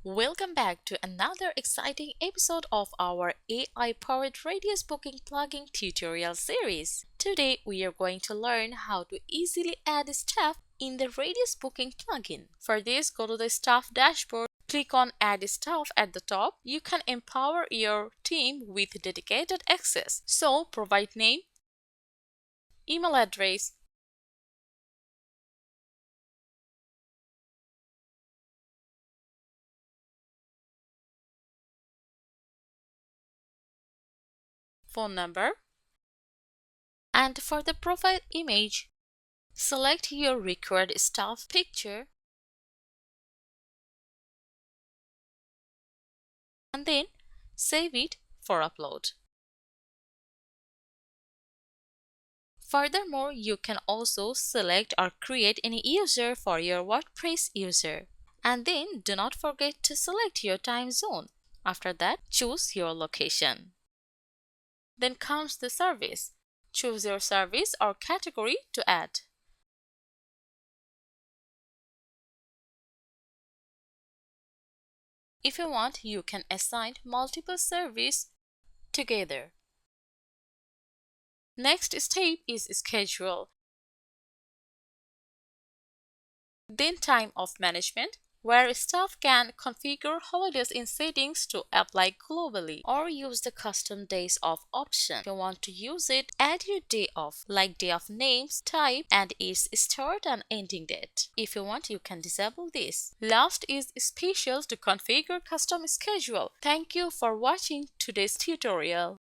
Welcome back to another exciting episode of our AI-powered Radius Booking plugin tutorial series. Today we are going to learn how to easily add staff in the Radius Booking plugin. For this, go to the Staff dashboard, click on Add Staff at the top. You can empower your team with dedicated access. So provide name, email address, phone number, and for the profile image, select your required staff picture and then save it for upload. Furthermore, you can also select or create any user for your WordPress user. And then do not forget to select your time zone. After that, choose your location. Then comes the service. Choose your service or category to add. If you want, you can assign multiple services together. Next step is schedule. Then time of management, where staff can configure holidays in settings to apply globally or use the custom days off option. If you want to use it, add your day off, like day of names, type, and its start and ending date. If you want, you can disable this. Last is special to configure custom schedule. Thank you for watching today's tutorial.